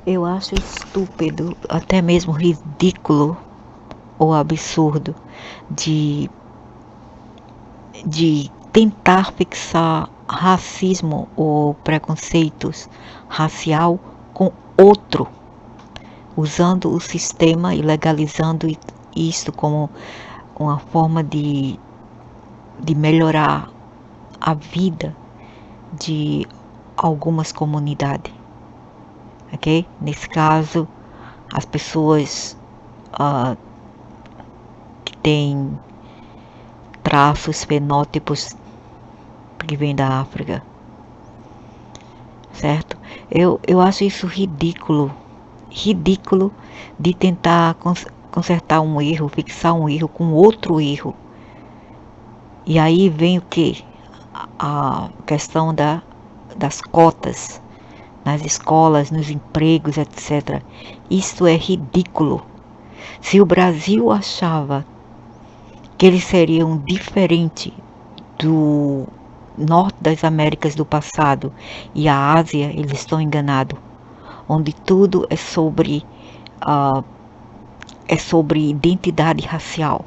Eu acho estúpido, até mesmo ridículo ou absurdo de, de tentar fixar racismo ou preconceitos racial com outro, usando o sistema e legalizando isso como uma forma de melhorar a vida de algumas comunidades, ok? Nesse caso, as pessoas que têm traços, fenótipos que vêm da África, certo? Eu acho isso ridículo, ridículo de tentar consertar um erro, fixar um erro com outro erro. E aí vem o que? A questão das cotas nas escolas, nos empregos, etc. Isso é ridículo. Se o Brasil achava que eles seriam diferente do norte das Américas do passado e a Ásia, eles estão enganados. Onde tudo é sobre identidade racial.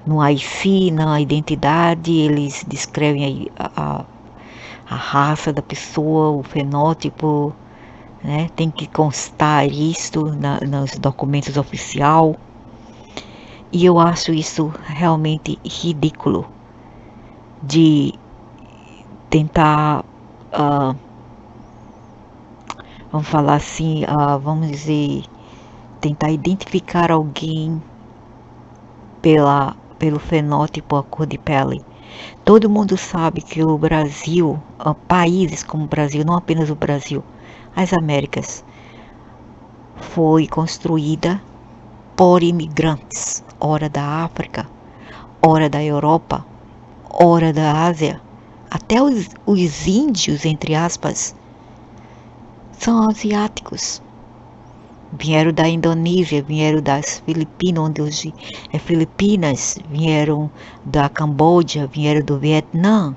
No Haiti, na identidade, eles descrevem a raça da pessoa, o fenótipo, né? Tem que constar isto nos documentos oficiais. E eu acho isso realmente ridículo de tentar, vamos falar assim, vamos dizer, tentar identificar alguém pelo fenótipo, a cor de pele. Todo mundo sabe que o Brasil, países como o Brasil, não apenas o Brasil, as Américas, foi construída por imigrantes, ora da África, ora da Europa, ora da Ásia. Até os índios, entre aspas, são asiáticos. Vieram da Indonésia, vieram das Filipinas, onde hoje é Filipinas, vieram da Camboja, vieram do Vietnã.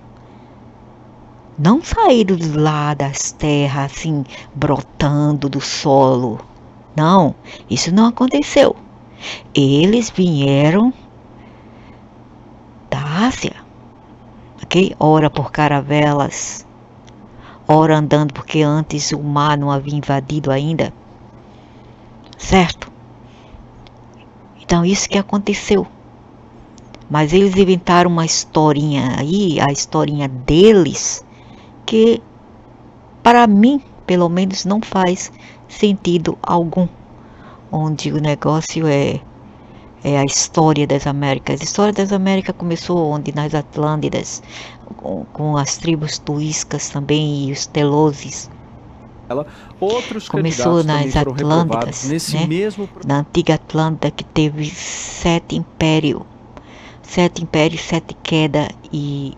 Não saíram de lá das terras assim, brotando do solo. Não, isso não aconteceu. Eles vieram da Ásia, ok? Ora por caravelas, ora andando porque antes o mar não havia invadido ainda, certo? Então isso que aconteceu. Mas eles inventaram uma historinha aí, a historinha deles, que para mim, pelo menos, não faz sentido algum. Onde o negócio é a história das Américas. A história das Américas começou onde? Nas Atlântidas, com as tribos tuíscas também e os telozes. Outros Começou candidatos também nas foram reprovados Atlântidas, nesse né? mesmo. Na antiga Atlântida, que teve 7 impérios. 7 impérios, 7 quedas e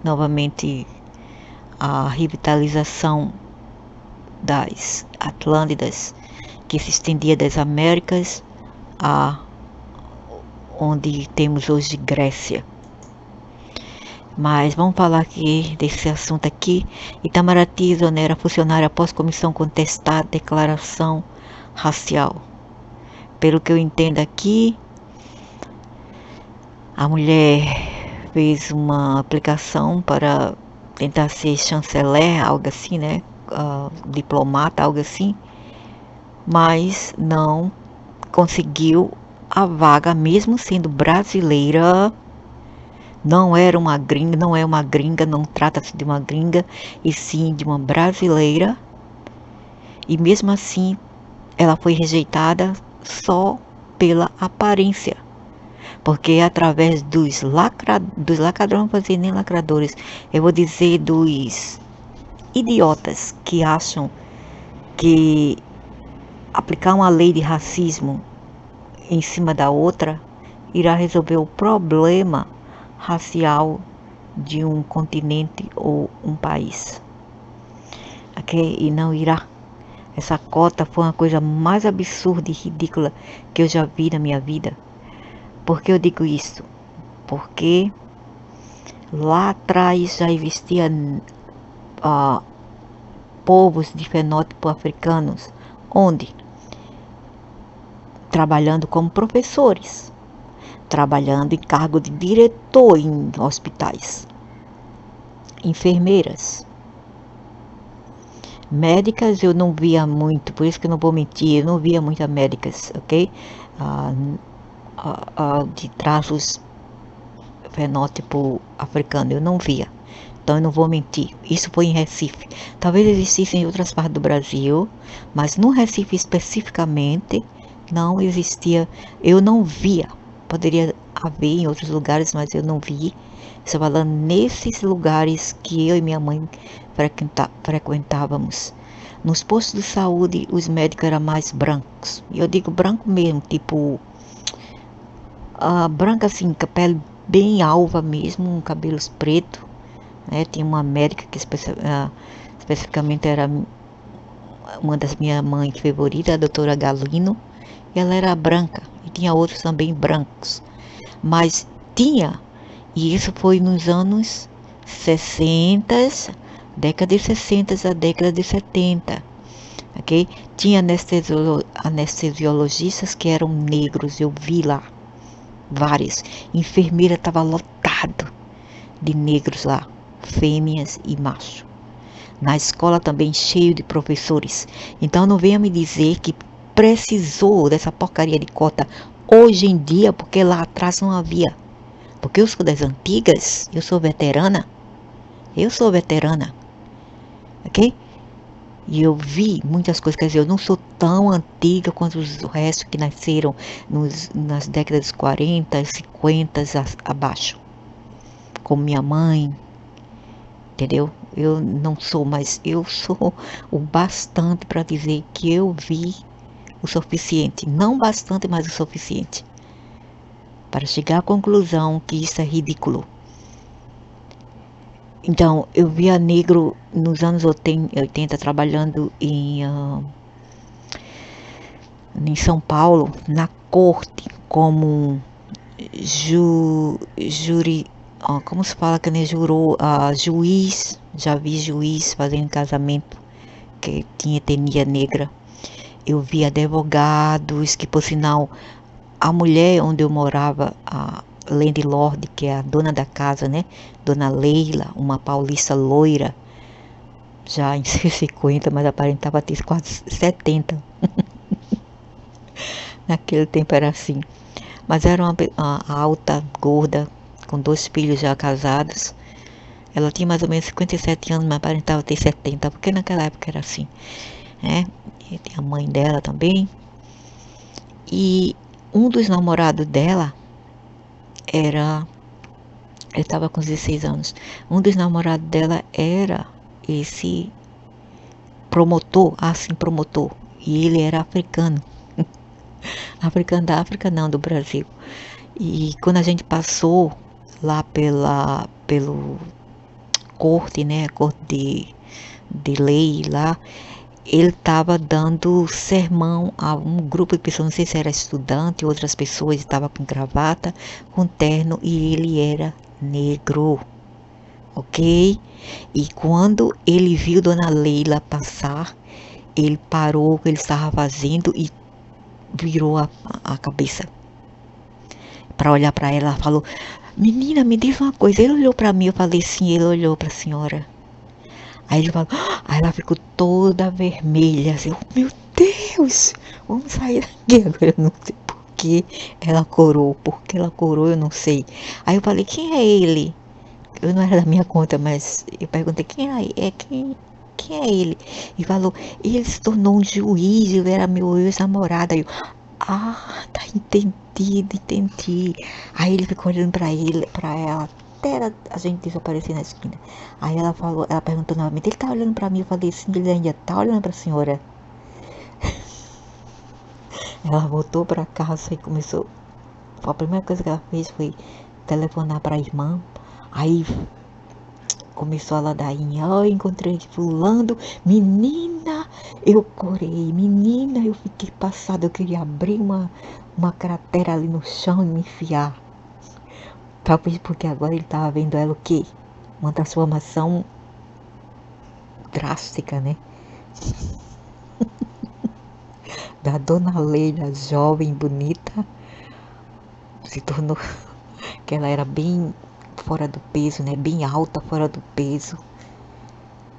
novamente a revitalização das Atlântidas, que se estendia das Américas a onde temos hoje Grécia. Mas vamos falar aqui desse assunto aqui. Itamaraty exonera funcionário após comissão contestar declaração racial. Pelo que eu entendo aqui, a mulher fez uma aplicação para tentar ser chanceler, algo assim, né? Diplomata, algo assim, mas não conseguiu a vaga, mesmo sendo brasileira. Não era uma gringa, não é uma gringa, não trata-se de uma gringa, e sim de uma brasileira. E mesmo assim, ela foi rejeitada só pela aparência. Porque é através dos lacradores, não vou dizer nem lacradores, eu vou dizer dos idiotas que acham que aplicar uma lei de racismo em cima da outra irá resolver o problema racial de um continente ou um país, ok? E não irá. Essa cota foi uma coisa mais absurda e ridícula que eu já vi na minha vida. Por que eu digo isso? Porque lá atrás já existia povos de fenótipo africanos. Onde? Trabalhando como professores, trabalhando em cargo de diretor em hospitais, enfermeiras. Médicas eu não via muito, por isso que eu não vou mentir, eu não via muitas médicas, ok? De traços fenótipo africano, eu não via. Então eu não vou mentir, isso foi em Recife. Talvez existisse em outras partes do Brasil, mas no Recife especificamente não existia, eu não via. Poderia haver em outros lugares, mas eu não vi. Estou falando nesses lugares que eu e minha mãe frequentávamos. Nos postos de saúde, os médicos eram mais brancos. E eu digo branco mesmo, tipo branca assim, com a pele bem alva mesmo, cabelos pretos. Né? Tinha uma médica que especificamente era uma das minhas mães favoritas, a doutora Galino. E ela era branca. E tinha outros também brancos. Mas tinha, e isso foi nos anos 60, década de 60 a década de 70, ok? Tinha anestesiologistas que eram negros, eu vi lá, vários. Enfermeira estava lotado de negros lá, fêmeas e macho. Na escola também cheio de professores. Então não venha me dizer que precisou dessa porcaria de cota hoje em dia, porque lá atrás não havia. Porque eu sou das antigas, eu sou veterana, ok? E eu vi muitas coisas, quer dizer, eu não sou tão antiga quanto os restos que nasceram nas décadas 40, 50 abaixo, como minha mãe, entendeu? Eu não sou, mas eu sou o bastante para dizer que eu vi o suficiente, não bastante, mas o suficiente, para chegar à conclusão que isso é ridículo. Então, eu via negro nos anos 80 trabalhando em São Paulo, na corte, como como se fala que nem jurou, juiz. Já vi juiz fazendo casamento que tinha etnia negra. Eu vi advogados, que por sinal, a mulher onde eu morava, a landlord, que é a dona da casa, né? Dona Leila, uma paulista loira, já em seus 50, mas aparentava ter quase 70. Naquele tempo era assim. Mas era uma alta, gorda, com 2 filhos já casados. Ela tinha mais ou menos 57 anos, mas aparentava ter 70, porque naquela época era assim, né? E tem a mãe dela também. E um dos namorados dela ele estava com 16 anos. Um dos namorados dela era esse promotor, promotor. E ele era africano. Africano da África, não, do Brasil. E quando a gente passou lá pelo corte, né, corte de lei lá, ele estava dando sermão a um grupo de pessoas, não sei se era estudante, outras pessoas, estava com gravata, com terno, e ele era negro, ok? E quando ele viu Dona Leila passar, ele parou o que ele estava fazendo e virou a cabeça para olhar para ela. Ela falou: menina, me diz uma coisa. Ele olhou para mim, eu falei sim. Ele olhou para a senhora. Aí ele falou, aí ela ficou toda vermelha, assim, meu Deus, vamos sair daqui. Agora eu não sei por que ela corou, eu não sei. Aí eu falei, quem é ele? Eu não era da minha conta, mas eu perguntei, quem é ele? E falou, ele se tornou um juiz, ele era meu ex-namorado. Aí eu, tá, entendi. Aí ele ficou olhando para ela, até a gente desaparecer na esquina. Aí ela perguntou novamente, ele tá olhando para mim? Eu falei, sim, ele ainda tá olhando para a senhora. Ela voltou para casa e começou, a primeira coisa que ela fez foi telefonar para a irmã. Aí começou a ladainha, encontrei fulano, menina, eu corei, menina, eu fiquei passada, eu queria abrir uma cratera ali no chão e me enfiar. Talvez porque agora ele estava vendo ela o quê? Uma transformação drástica, né? Da Dona Leila, jovem, bonita, se tornou que ela era bem fora do peso, né? Bem alta, fora do peso.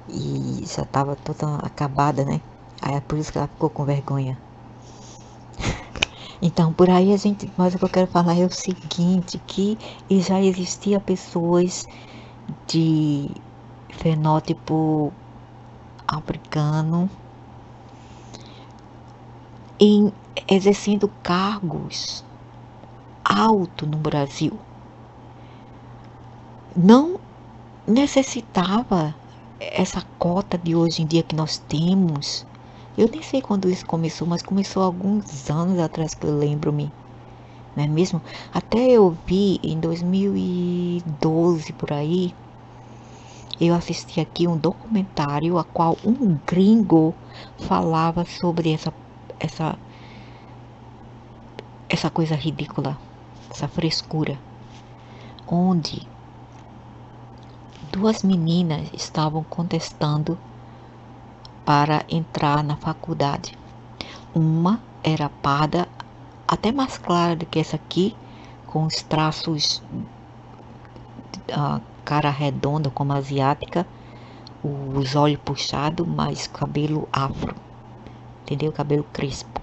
E já estava toda acabada, né? Aí é por isso que ela ficou com vergonha. Então, por aí mas o que eu quero falar é o seguinte, que já existia pessoas de fenótipo africano exercendo cargos altos no Brasil. Não necessitava essa cota de hoje em dia que nós temos. Eu nem sei quando isso começou, mas começou há alguns anos atrás que eu lembro-me, não é mesmo? Até eu vi em 2012 por aí, eu assisti aqui um documentário a qual um gringo falava sobre essa coisa ridícula, essa frescura, onde duas meninas estavam contestando para entrar na faculdade. Uma era parda, até mais clara do que essa aqui, com os traços, a cara redonda como asiática, os olhos puxados, mas cabelo afro, entendeu? Cabelo crespo.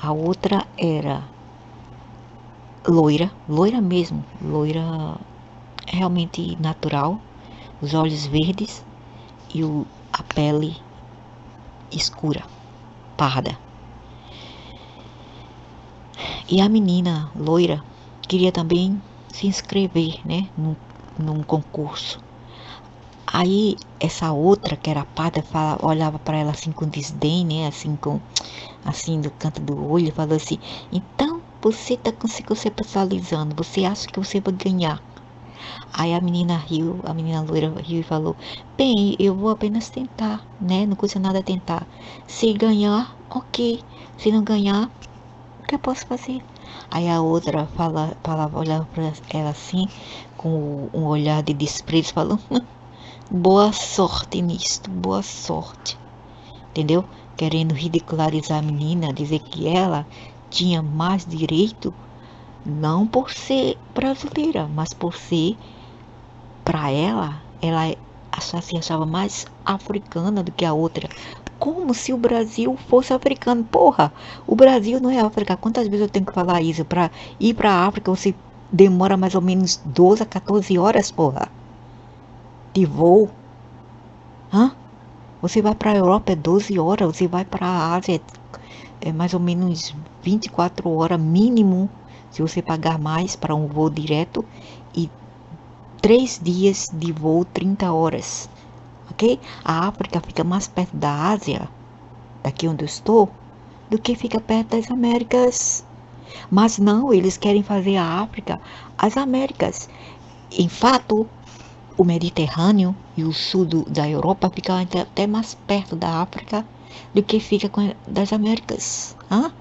A outra era loira, loira mesmo, loira realmente natural, os olhos verdes e a pele escura, parda. E a menina loira queria também se inscrever, né, num concurso. Aí essa outra, que era parda, olhava para ela assim com desdém, né, assim do canto do olho, e falou assim: então você tá com se conceptualizando, você acha que você vai ganhar? Aí a menina loira riu e falou: bem, eu vou apenas tentar, né? Não custa nada tentar. Se ganhar, ok. Se não ganhar, o que eu posso fazer? Aí a outra olhava para ela assim, com um olhar de desprezo, falou: boa sorte nisto, boa sorte. Entendeu? Querendo ridicularizar a menina, dizer que ela tinha mais direito, não por ser brasileira, mas por ser, para ela se achava mais africana do que a outra. Como se o Brasil fosse africano. Porra, o Brasil não é África. Quantas vezes eu tenho que falar isso? Para ir para a África você demora mais ou menos 12 a 14 horas, porra, de voo. Hã? Você vai para a Europa é 12 horas, você vai para a Ásia é mais ou menos 24 horas mínimo, se você pagar mais para um voo direto, e 3 dias de voo, 30 horas, ok? A África fica mais perto da Ásia, daqui onde eu estou, do que fica perto das Américas. Mas não, eles querem fazer a África as Américas. Em fato, o Mediterrâneo e o sul da Europa ficam até mais perto da África do que fica das Américas. Hã?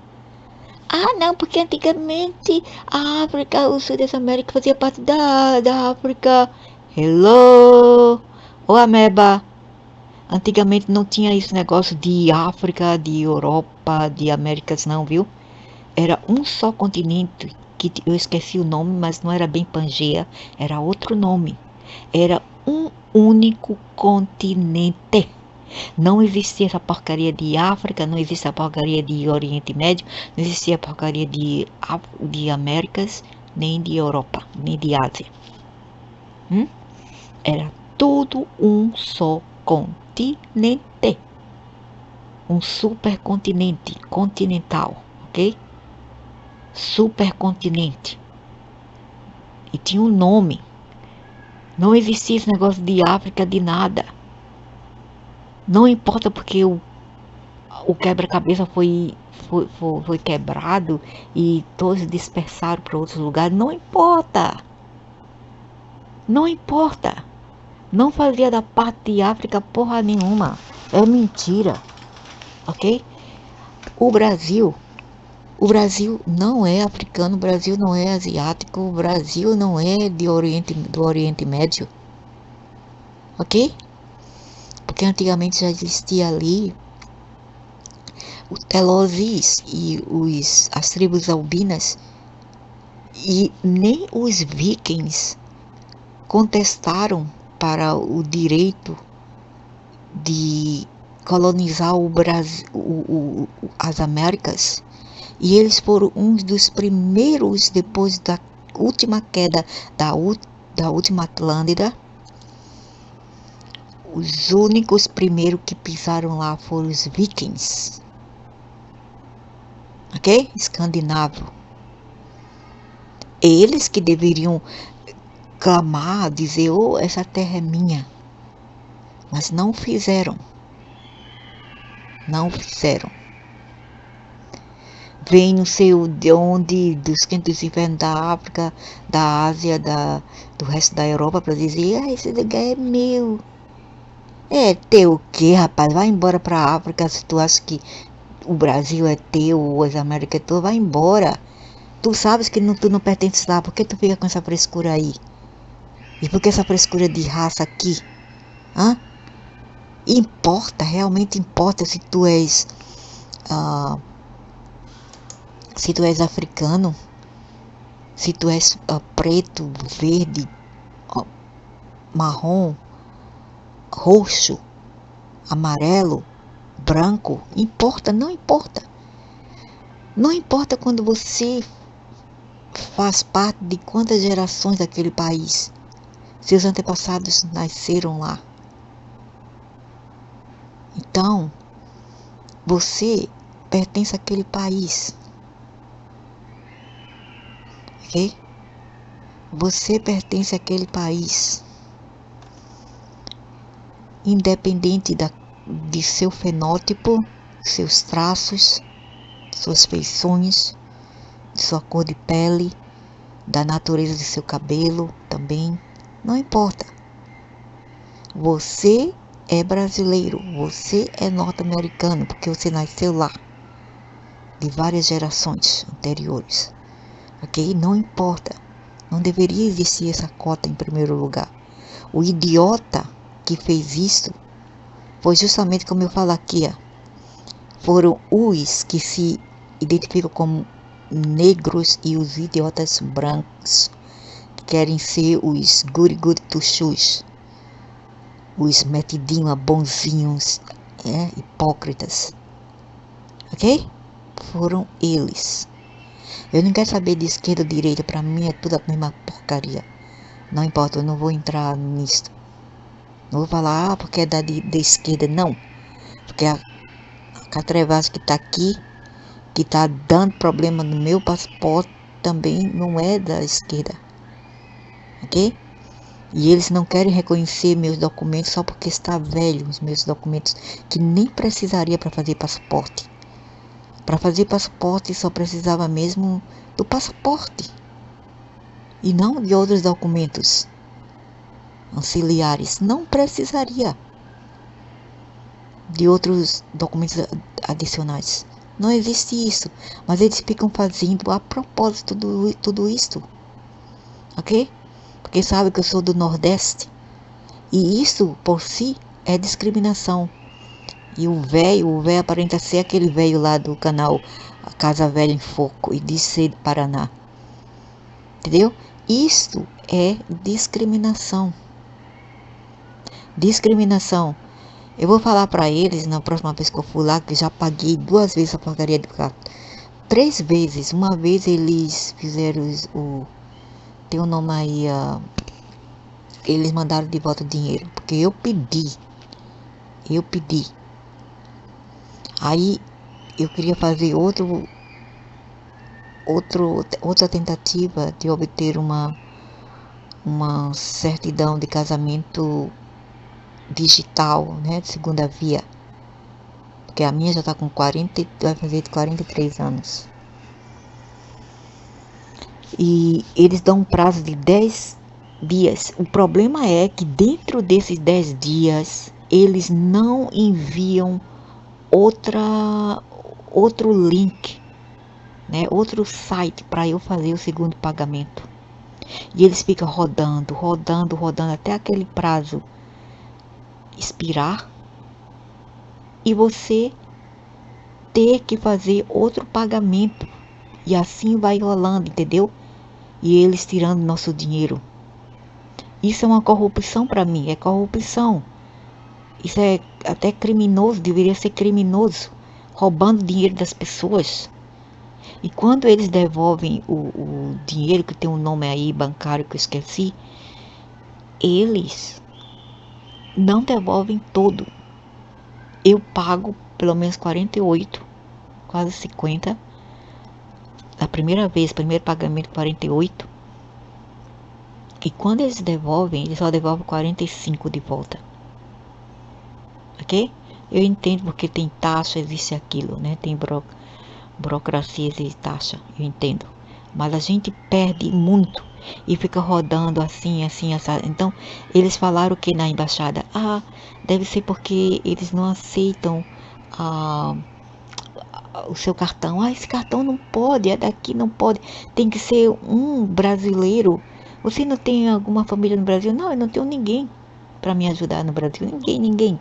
Ah, não, porque antigamente a África, o sul das Américas fazia parte da África. Hello! Ô ameba! Antigamente não tinha esse negócio de África, de Europa, de Américas não, viu? Era um só continente, que eu esqueci o nome, mas não era bem Pangeia, era outro nome. Era um único continente. Não existia essa porcaria de África, não existia a porcaria de Oriente Médio, não existia a porcaria de Américas, nem de Europa, nem de Ásia. Era tudo um só continente. Um supercontinente, continental, ok? Supercontinente. E tinha um nome. Não existia esse negócio de África, de nada. Não importa porque o quebra-cabeça foi quebrado e todos dispersaram para outros lugares. Não importa. Não importa. Não fazia da parte de África porra nenhuma. É mentira. Ok? O Brasil não é africano, o Brasil não é asiático, o Brasil não é do Oriente Médio. Ok? Porque porque antigamente já existia ali o Telozis e as tribos albinas, e nem os vikings contestaram para o direito de colonizar o Brasil, as Américas, e eles foram uns dos primeiros, depois da última queda da última Atlântida. Os únicos primeiros que pisaram lá foram os vikings, ok? Escandinavo. Eles que deveriam clamar, dizer, oh, essa terra é minha, mas não fizeram. Não fizeram. Vem não sei de onde, dos quintos infernos da África, da Ásia, do resto da Europa, para dizer, esse lugar é meu. É teu o quê, rapaz? Vai embora para a África se tu acha que o Brasil é teu, ou as Américas é tua, vai embora. Tu sabes que tu não pertences lá, por que tu fica com essa frescura aí? E por que essa frescura de raça aqui? Hã? Importa, realmente importa se tu és africano, se tu és preto, verde, marrom, roxo, amarelo, branco, importa, não importa. Não importa quando você faz parte de quantas gerações daquele país. Seus antepassados nasceram lá. Então, você pertence àquele país. Ok? Você pertence àquele país. Independente de seu fenótipo, seus traços, suas feições, de sua cor de pele, da natureza de seu cabelo também, não importa. Você é brasileiro, você é norte-americano, porque você nasceu lá, de várias gerações anteriores, ok? Não importa, não deveria existir essa cota em primeiro lugar. O idiota que fez isso foi justamente como eu falo aqui, foram os que se identificam como negros e os idiotas brancos que querem ser os goody tuchus, os metidinhos, bonzinhos, hipócritas, ok? Foram eles. Eu não quero saber de esquerda ou direita, para mim é tudo a mesma porcaria. Não importa, eu não vou entrar nisso. Não vou falar, porque é da esquerda, não. Porque a Catrevaz que está aqui, que está dando problema no meu passaporte, também não é da esquerda, ok? E eles não querem reconhecer meus documentos só porque está velho, os meus documentos, que nem precisaria para fazer passaporte. Para fazer passaporte só precisava mesmo do passaporte e não de outros documentos auxiliares. Não precisaria de outros documentos adicionais. Não existe isso, mas eles ficam fazendo a propósito tudo isso, ok? Porque sabe que eu sou do Nordeste, e isso por si é discriminação. E o velho aparenta ser aquele velho lá do canal Casa Velha em Foco, e diz ser do Paraná, entendeu? Isso é discriminação. Discriminação. Eu vou falar para eles na próxima vez que eu for lá, que já paguei 2 vezes a porcaria de carro. 3 vezes. Uma vez eles fizeram tem um nome aí, eles mandaram de volta o dinheiro, porque eu pedi. Aí eu queria fazer outra tentativa de obter uma certidão de casamento digital, né, de segunda via, porque a minha já está com 40, vai fazer 43 anos. E eles dão um prazo de 10 dias. O problema é que dentro desses 10 dias, eles não enviam outro link, né, outro site para eu fazer o segundo pagamento. E eles ficam rodando até aquele prazo expirar, e você ter que fazer outro pagamento. E assim vai rolando, entendeu? E eles tirando nosso dinheiro. Isso é uma corrupção para mim, é corrupção. Isso é até criminoso, deveria ser criminoso, roubando dinheiro das pessoas. E quando eles devolvem o dinheiro, que tem um nome aí bancário que eu esqueci, eles não devolvem todo. Eu pago pelo menos 48, quase 50. A primeira vez, primeiro pagamento 48. E quando eles devolvem, eles só devolvem 45 de volta. Ok? Eu entendo porque tem taxa, existe aquilo, né? Tem burocracia, existe taxa, eu entendo. Mas a gente perde muito e fica rodando assim, assim, assim. Então, eles falaram que na embaixada, deve ser porque eles não aceitam o seu cartão. Esse cartão não pode, é daqui, não pode. Tem que ser um brasileiro. Você não tem alguma família no Brasil? Não, eu não tenho ninguém para me ajudar no Brasil. Ninguém.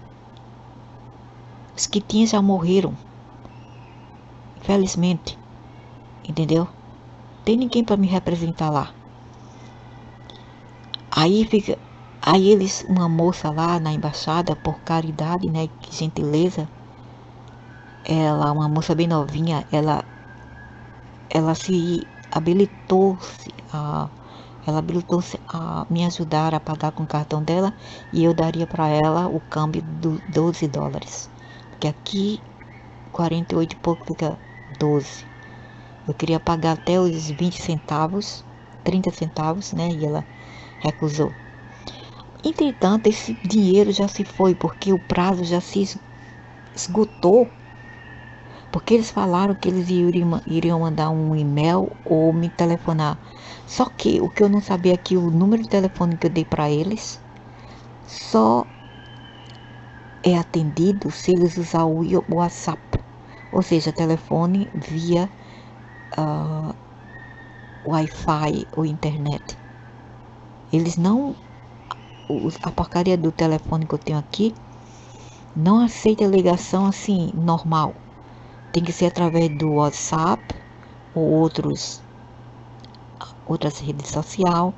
Os que tinham já morreram. Infelizmente. Entendeu? Tem ninguém para me representar lá. Aí eles, uma moça lá na embaixada, por caridade, né, que gentileza, ela, uma moça bem novinha, ela se habilitou-se a me ajudar a pagar com o cartão dela, e eu daria para ela o câmbio de 12 dólares. Porque aqui 48 e pouco fica 12. Eu queria pagar até os 20 centavos, 30 centavos, né? E ela recusou. Entretanto, esse dinheiro já se foi, porque o prazo já se esgotou. Porque eles falaram que eles iriam mandar um e-mail ou me telefonar. Só que o que eu não sabia é que o número de telefone que eu dei para eles só é atendido se eles usar o WhatsApp. Ou seja, telefone via Wi-Fi ou internet. Eles não... A porcaria do telefone que eu tenho aqui não aceita ligação assim, normal. Tem que ser através do WhatsApp ou outras redes sociais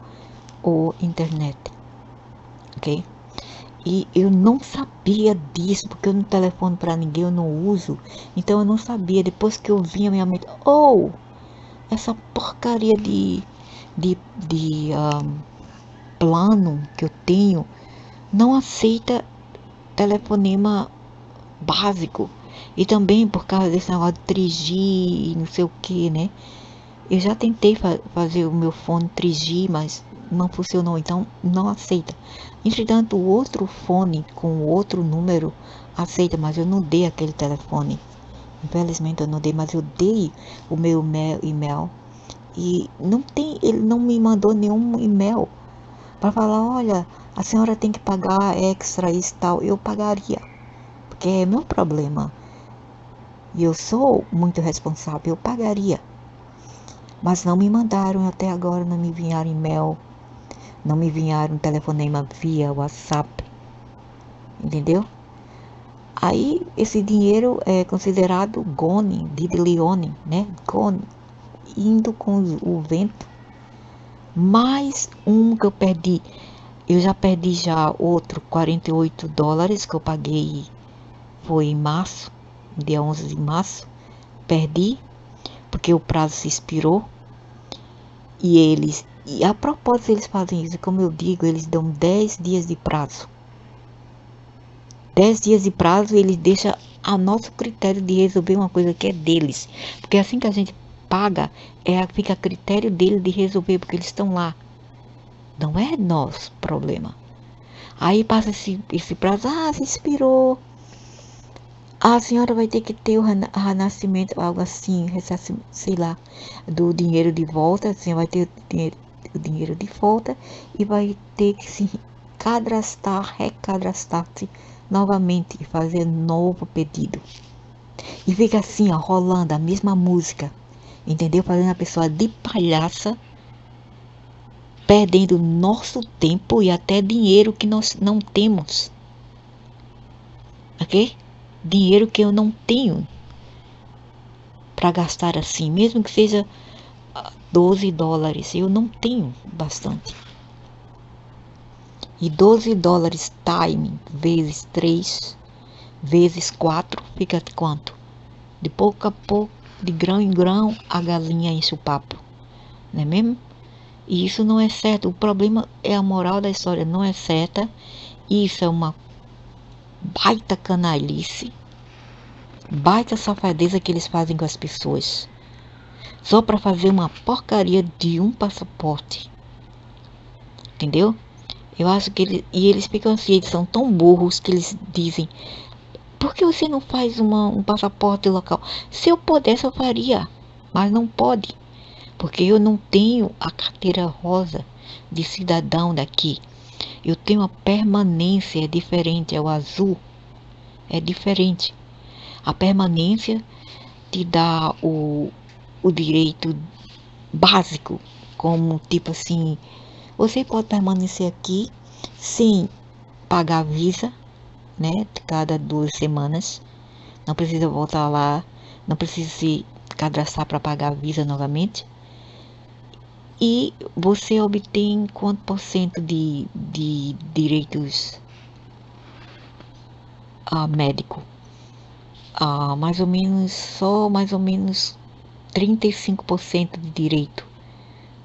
ou internet. Ok? E eu não sabia disso, porque eu não telefono para ninguém, eu não uso. Então eu não sabia. Depois que eu vi a minha mente, essa porcaria de plano que eu tenho não aceita telefonema básico. E também por causa desse negócio de 3G e não sei o que, né? Eu já tentei fazer o meu fone 3G, mas não funcionou, então não aceita. Entretanto, o outro fone com outro número aceita, mas eu não dei aquele telefone. Infelizmente eu não dei, mas eu dei o meu e-mail. E ele não me mandou nenhum e-mail para falar, olha, a senhora tem que pagar extra isso e tal. Eu pagaria, porque é meu problema. E eu sou muito responsável, eu pagaria. Mas não me mandaram até agora, não me enviaram e-mail, não me enviaram telefonema via WhatsApp, entendeu? Aí esse dinheiro é considerado gone, diddlyone, né? Gone, indo com o vento. Mais um que eu perdi. Eu já perdi já outro 48 dólares que eu paguei, foi em março, dia 11 de março. Perdi, porque o prazo se expirou. E a propósito eles fazem isso, como eu digo, eles dão 10 dias de prazo. 10 dias de prazo, eles deixam a nosso critério de resolver uma coisa que é deles. Porque assim que a gente paga, fica a critério deles de resolver, porque eles estão lá. Não é nosso problema. Aí passa esse prazo, se expirou. A senhora vai ter que ter o renascimento, algo assim, sei lá, do dinheiro de volta. A senhora vai ter o dinheiro de volta e vai ter que se recadastrar-se novamente e fazer novo pedido. E fica assim, rolando a mesma música, entendeu? Fazendo a pessoa de palhaça, perdendo nosso tempo e até dinheiro que nós não temos. Ok? dinheiro que eu não tenho para gastar assim, mesmo que seja $12, eu não tenho bastante. E $12 time vezes 3 vezes 4 fica quanto? De pouco a pouco, de grão em grão, a galinha enche o papo, não é mesmo? E isso não é certo. O problema é a moral da história, não é certa. Isso é uma baita canalice, baita safadeza que eles fazem com as pessoas, só para fazer uma porcaria de um passaporte, entendeu? Eu acho que eles ficam assim, eles são tão burros que eles dizem: por que você não faz um passaporte local? Se eu pudesse, eu faria, mas não pode, porque eu não tenho a carteira rosa de cidadão daqui. Eu tenho a permanência, é diferente, é o azul, é diferente. A permanência te dá o direito básico, como tipo assim, você pode permanecer aqui sem pagar visa, né? Cada 2 semanas. Não precisa voltar lá, não precisa se cadastrar para pagar a visa novamente. E você obtém quanto por cento de direitos médico? Mais ou menos, só mais ou menos 35% de direito.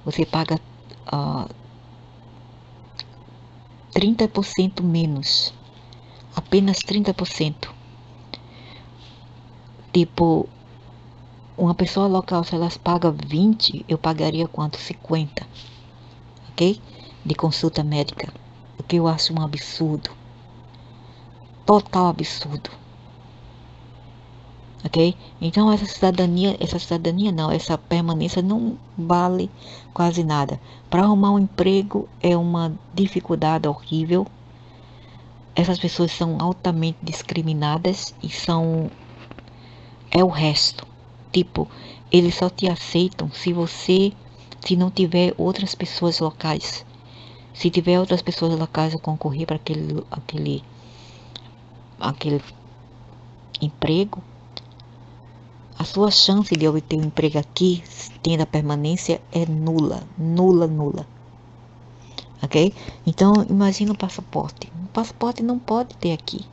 Você paga 30% menos. Apenas 30%. Tipo, uma pessoa local, se elas pagam 20, eu pagaria quanto? 50. Ok? De consulta médica. O que eu acho um absurdo. Total absurdo. Ok? Então essa cidadania não, essa permanência não vale quase nada. Para arrumar um emprego é uma dificuldade horrível. Essas pessoas são altamente discriminadas e é o resto. Tipo, eles só te aceitam se não tiver outras pessoas locais. Se tiver outras pessoas locais a concorrer para aquele emprego, a sua chance de obter um emprego aqui, tendo a permanência, é nula, nula, nula. Ok? Então, imagina o passaporte. O passaporte não pode ter aqui.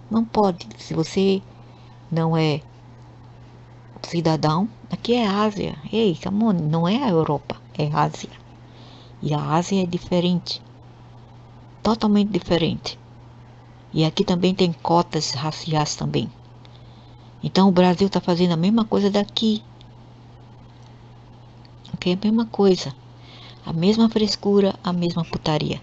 Não pode. Se você não é cidadão, aqui é Ásia. Ei, come on, não é a Europa, é Ásia. E a Ásia é diferente. Totalmente diferente. E aqui também tem cotas raciais também. Então o Brasil está fazendo a mesma coisa daqui. Ok? A mesma coisa. A mesma frescura, a mesma putaria.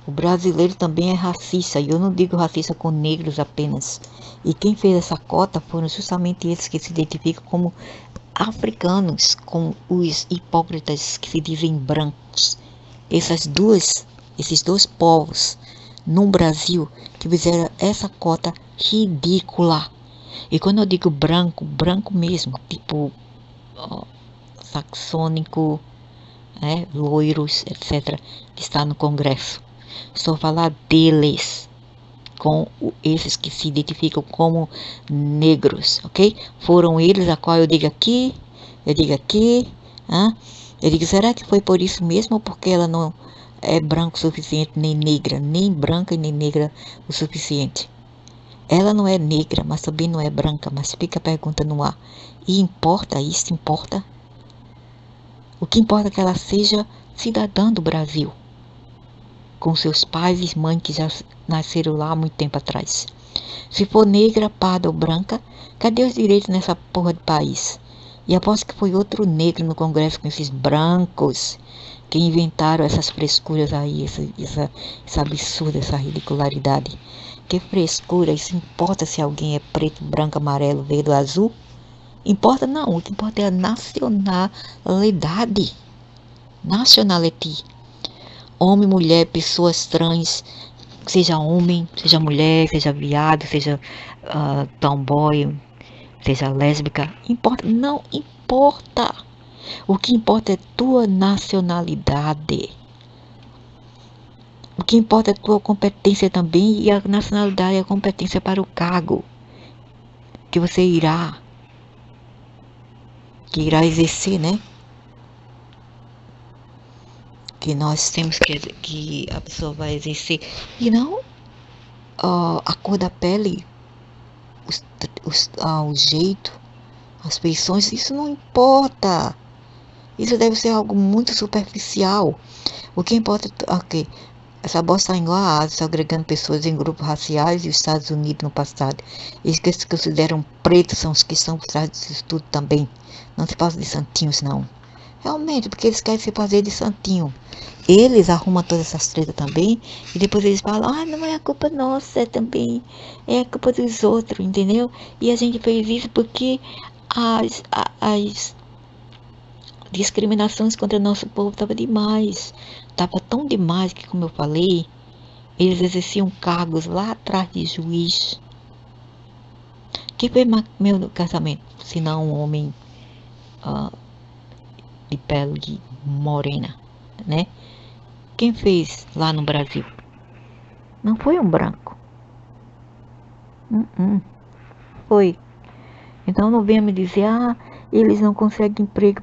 O brasileiro também é racista, e eu não digo racista com negros apenas. E quem fez essa cota foram justamente esses que se identificam como africanos, com os hipócritas que se dizem brancos. Esses dois povos no Brasil que fizeram essa cota ridícula. E quando eu digo branco, branco mesmo, tipo saxônico, loiros, etc., que está no Congresso. Estou a falar deles, com esses que se identificam como negros, ok? Foram eles a qual eu digo aqui, eu digo, será que foi por isso mesmo ou porque ela não é branca o suficiente, nem negra, nem branca e nem negra o suficiente? Ela não é negra, mas também não é branca, mas fica a pergunta no ar. E importa isso? Importa? O que importa é que ela seja cidadã do Brasil, com seus pais e mães que já nasceram lá há muito tempo atrás. Se for negra, parda ou branca, cadê os direitos nessa porra de país? E aposto que foi outro negro no Congresso com esses brancos que inventaram essas frescuras aí, essa absurda, essa ridicularidade. Que frescura? Isso importa se alguém é preto, branco, amarelo, verde ou azul? Importa não, o que importa é a nacionalidade. Nationality. Homem, mulher, pessoas trans, seja homem, seja mulher, seja viado, seja tomboy, seja lésbica, importa? Não importa. O que importa é tua nacionalidade. O que importa é a tua competência também, e a nacionalidade é a competência para o cargo que você irá exercer, né? Que nós temos que a pessoa vai exercer. E não a cor da pele, o jeito, as feições, isso não importa. Isso deve ser algo muito superficial. O que importa é okay, essa bosta está igual a Ásia, agregando pessoas em grupos raciais, e os Estados Unidos no passado. Eles que se consideram pretos são os que estão por trás disso tudo também. Não se fala de santinhos, não. Realmente, porque eles querem se fazer de santinho. Eles arrumam todas essas tretas também, e depois eles falam, não é a culpa nossa também, é a culpa dos outros, entendeu? E a gente fez isso porque as discriminações contra o nosso povo estavam demais. Estava tão demais que, como eu falei, eles exerciam cargos lá atrás de juiz. Quem fez meu casamento, se não um homem de pele morena, né? Quem fez lá no Brasil? Não foi um branco. Foi. Então não venha me dizer, eles não conseguem emprego.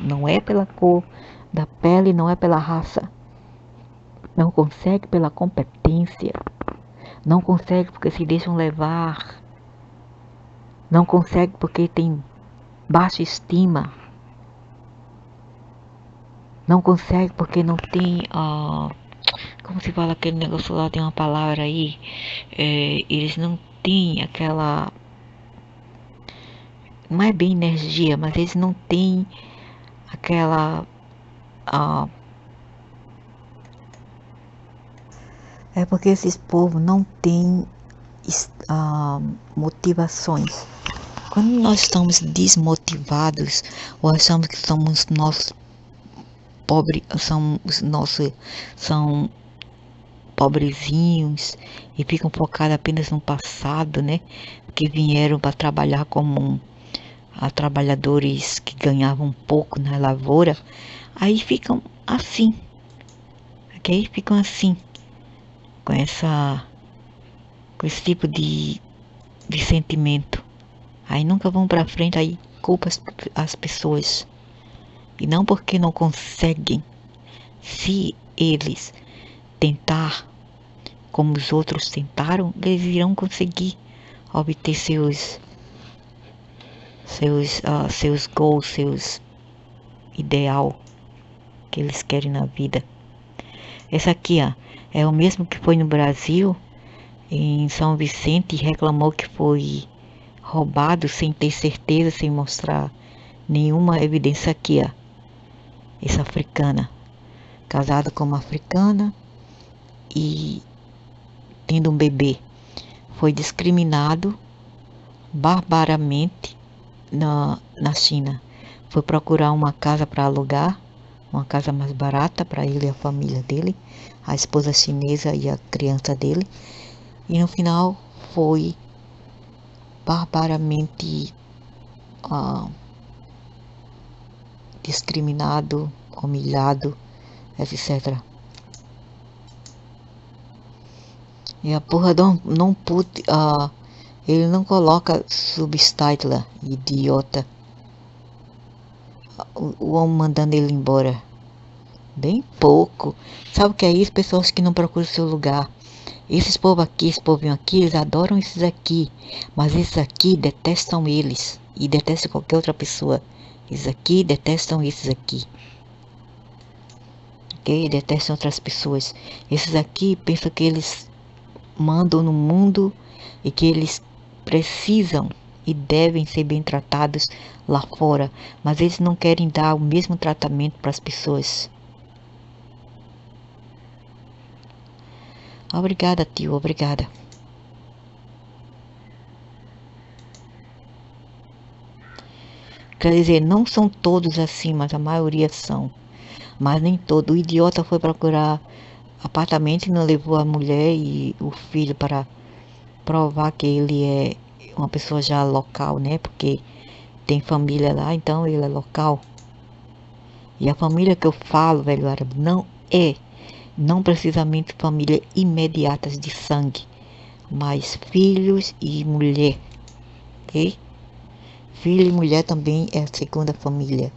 Não é pela cor da pele, não é pela raça. Não consegue pela competência. Não consegue porque se deixam levar. Não consegue porque tem baixa estima. Não consegue porque não tem, como se fala aquele negócio lá, tem uma palavra aí, eles não têm aquela, não é bem energia, mas eles não têm aquela, é porque esses povos não têm motivações. Quando nós estamos desmotivados, ou achamos que somos nossos pobres, são pobrezinhos e ficam focados apenas no passado, né? Que vieram para trabalhar como trabalhadores que ganhavam pouco na lavoura, aí ficam assim, ok? Ficam assim, com esse tipo de sentimento. Aí nunca vão para frente, aí culpa as pessoas. E não porque não conseguem. Se eles tentar como os outros tentaram, eles irão conseguir obter seus goals, seus ideal que eles querem na vida. Essa aqui, é o mesmo que foi no Brasil, em São Vicente, e reclamou que foi roubado sem ter certeza, sem mostrar nenhuma evidência. Aqui, essa africana, casada com uma africana e tendo um bebê, foi discriminado barbaramente na China. Foi procurar uma casa para alugar, uma casa mais barata para ele e a família dele, a esposa chinesa e a criança dele, e no final foi barbaramente discriminado, humilhado, etc. E a porra não pude, ele não coloca subtitle, idiota. O homem mandando ele embora. Bem pouco. Sabe o que é isso? Pessoas que não procuram seu lugar. Esses povos aqui, esse povinho aqui, eles adoram esses aqui. Mas esses aqui detestam eles. E detestam qualquer outra pessoa. Esses aqui detestam esses aqui. Ok? Detestam outras pessoas. Esses aqui pensam que eles mandam no mundo e que eles precisam e devem ser bem tratados lá fora, mas eles não querem dar o mesmo tratamento para as pessoas. Obrigada, tio, obrigada. Quer dizer, não são todos assim, mas a maioria são. Mas nem todo. O idiota foi procurar apartamento e não levou a mulher e o filho para provar que ele é uma pessoa já local, né? Porque tem família lá, então ele é local. E a família que eu falo, velho árabe, não é Não precisamente família imediatas de sangue, mas filhos e mulher, ok? Filho e mulher também é a segunda família.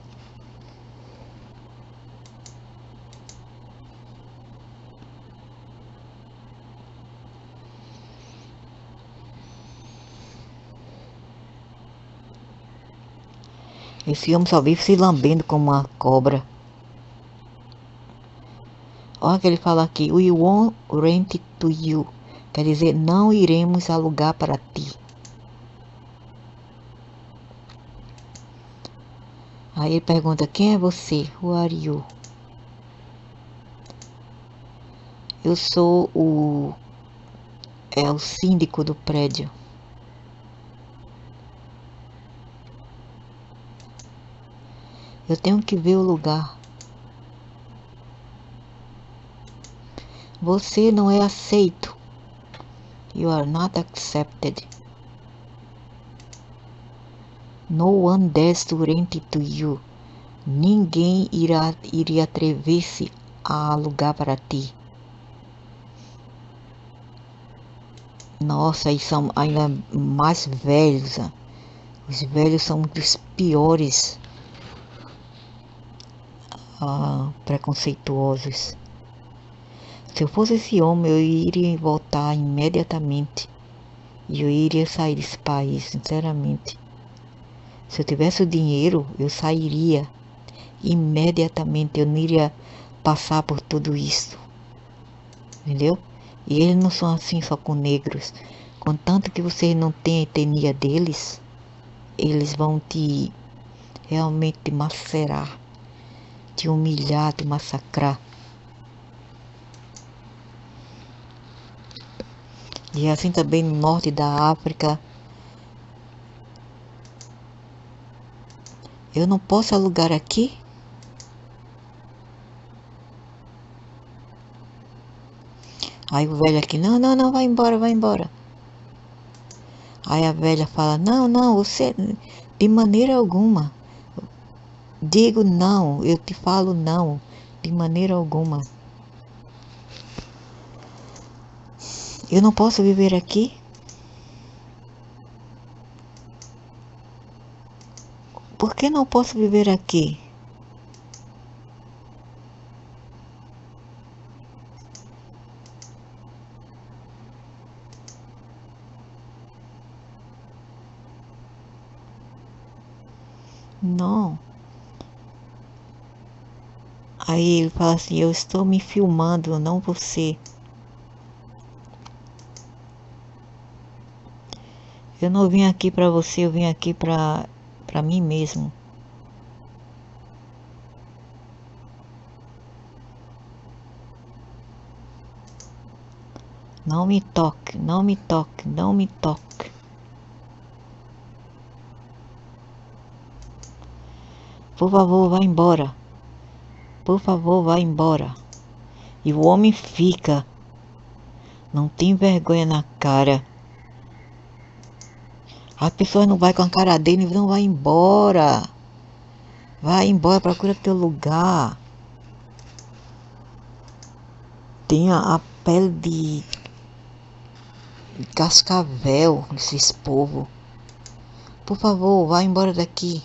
Esse homem só vive se lambendo como uma cobra. Olha que ele fala aqui, we won't rent it to you. Quer dizer, não iremos alugar para ti. Aí ele pergunta, quem é você? Who are you? Eu sou o síndico do prédio. Eu tenho que ver o lugar. Você não é aceito. You are not accepted. No one dares to rent it to you. Ninguém iria atrever-se a alugar para ti. Nossa, e são ainda mais velhos. Os velhos são dos piores preconceituosos. Se eu fosse esse homem, eu iria voltar imediatamente. E eu iria sair desse país, sinceramente. Se eu tivesse o dinheiro, eu sairia imediatamente. Eu não iria passar por tudo isso. Entendeu? E eles não são assim só com negros. Contanto que você não tem a etnia deles, eles vão te realmente macerar, te humilhar, te massacrar. E assim também no norte da África. Eu não posso alugar aqui? Aí o velho aqui, não, não, não, vai embora, vai embora. Aí a velha fala, não, não, você, de maneira alguma. Digo não, eu te falo não, de maneira alguma. Eu não posso viver aqui? Por que não posso viver aqui? Não. Aí ele fala assim, eu estou me filmando, não você. Eu não vim aqui para você, eu vim aqui para mim mesmo. Não me toque, não me toque, não me toque. Por favor, vá embora. Por favor, vá embora. E o homem fica. Não tem vergonha na cara. As pessoas não vai com a cara dele, não, vai embora. Vai embora, procura teu lugar. Tem a pele de cascavel desses povos. Por favor, vá embora daqui.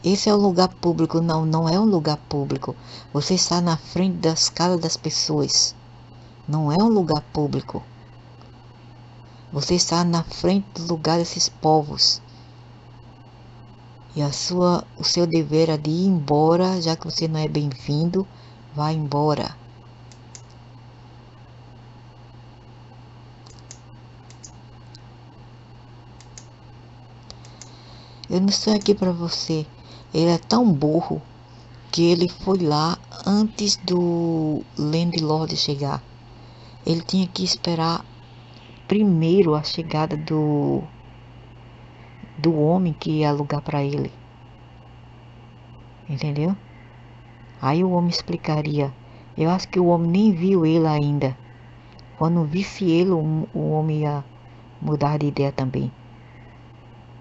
Esse é o lugar público. Não, não é um lugar público. Você está na frente das casas das pessoas. Não é um lugar público. Você está na frente do lugar desses povos. E o seu dever é de ir embora, já que você não é bem-vindo, vá embora. Eu não estou aqui para você. Ele é tão burro que ele foi lá antes do landlord chegar. Ele tinha que esperar primeiro a chegada do homem que ia alugar para ele. Entendeu? Aí o homem explicaria. Eu acho que o homem nem viu ele ainda. Quando visse ele, o homem ia mudar de ideia também.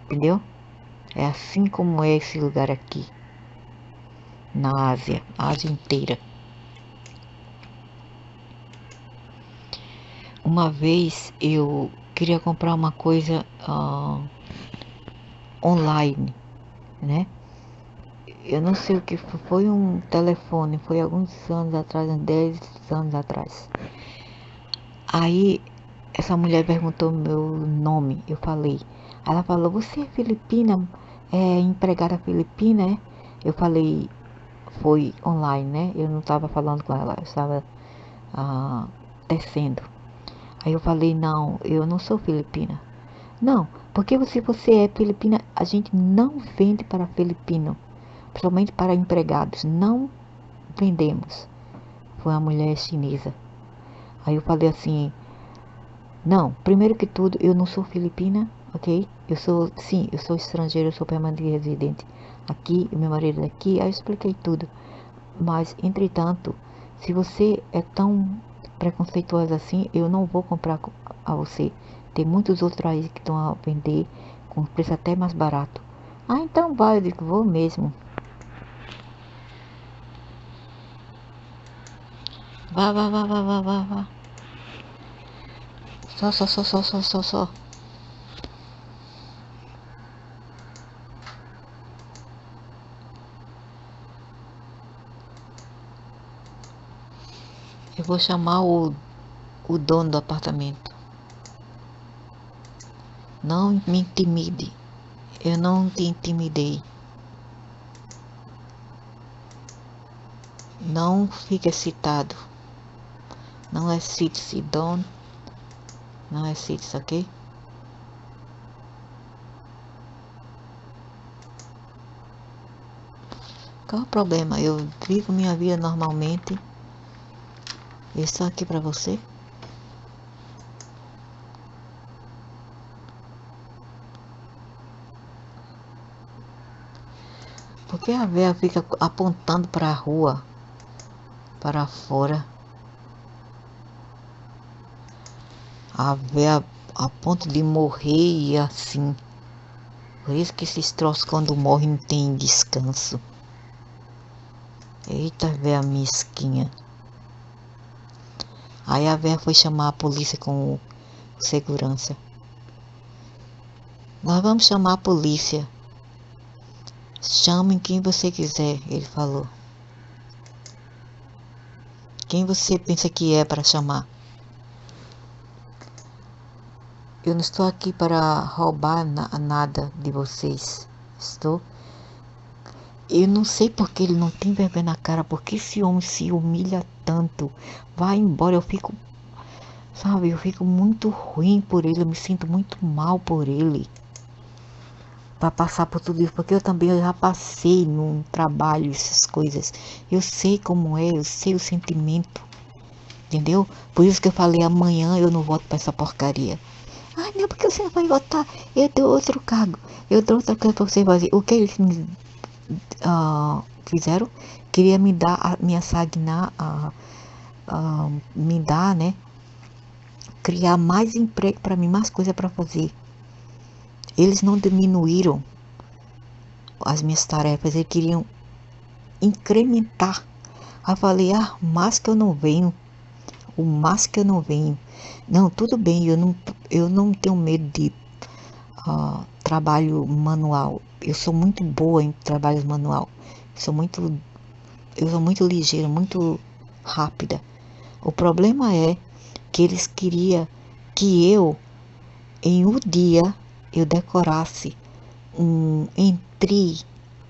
Entendeu? É assim como é esse lugar aqui. na Ásia, a Ásia inteira. Uma vez eu queria comprar uma coisa online, né? Eu não sei o que foi, um telefone, foi alguns anos atrás, uns 10 anos atrás. Aí essa mulher perguntou meu nome, eu falei. Ela falou, você é filipina? É empregada filipina, é? Eu falei, foi online, né? Eu não estava falando com ela, eu estava tecendo. Aí eu falei, não, eu não sou filipina. Não, porque se você é filipina, a gente não vende para filipino, principalmente para empregados, não vendemos. Foi uma mulher chinesa. Aí eu falei assim, não, primeiro que tudo, eu não sou filipina, ok? Sim, eu sou estrangeira, eu sou permanente residente aqui, meu marido é aqui, aí eu expliquei tudo. Mas, entretanto, se você é tão preconceituosa assim, eu não vou comprar a você. Tem muitos outros aí que estão a vender com preço até mais barato. Ah, então vai, eu digo, vou mesmo. Vá. Só. Eu vou chamar o dono do apartamento. Não me intimide. Eu não te intimidei. Não fique excitado. Não excite-se, não excite-se, ok? Qual o problema? Eu vivo minha vida normalmente. Eu estou aqui para você. Porque a véia fica apontando para a rua, para fora. A véia a ponto de morrer e assim. Por isso que esses troços quando morrem não tem descanso. Eita véia mesquinha. Aí a véia foi chamar a polícia com o segurança. Nós vamos chamar a polícia. Chamem quem você quiser, ele falou. Quem você pensa que é para chamar? Eu não estou aqui para roubar nada de vocês. Eu não sei porque ele não tem vergonha na cara, porque esse homem se humilha tanto. Vai embora, eu fico muito ruim por ele, eu me sinto muito mal por ele. Para passar por tudo isso, porque eu também já passei num trabalho, essas coisas. Eu sei como é, eu sei o sentimento. Entendeu? Por isso que eu falei, amanhã eu não voto para essa porcaria. Ai, não, porque você vai votar. Eu dou outro cargo. Eu dou outra coisa para você fazer. O que eles me fizeram? Queria me dar, me assignar, me dar, né? Criar mais emprego para mim, mais coisa para fazer. Eles não diminuíram as minhas tarefas, eles queriam incrementar. Aí eu falei, mas que eu não venho. O mais que eu não venho. Não, tudo bem, eu não tenho medo de trabalho manual. Eu sou muito boa em trabalho manual. Eu sou muito ligeira, muito rápida. O problema é que eles queriam que eu, em um dia, eu decorasse um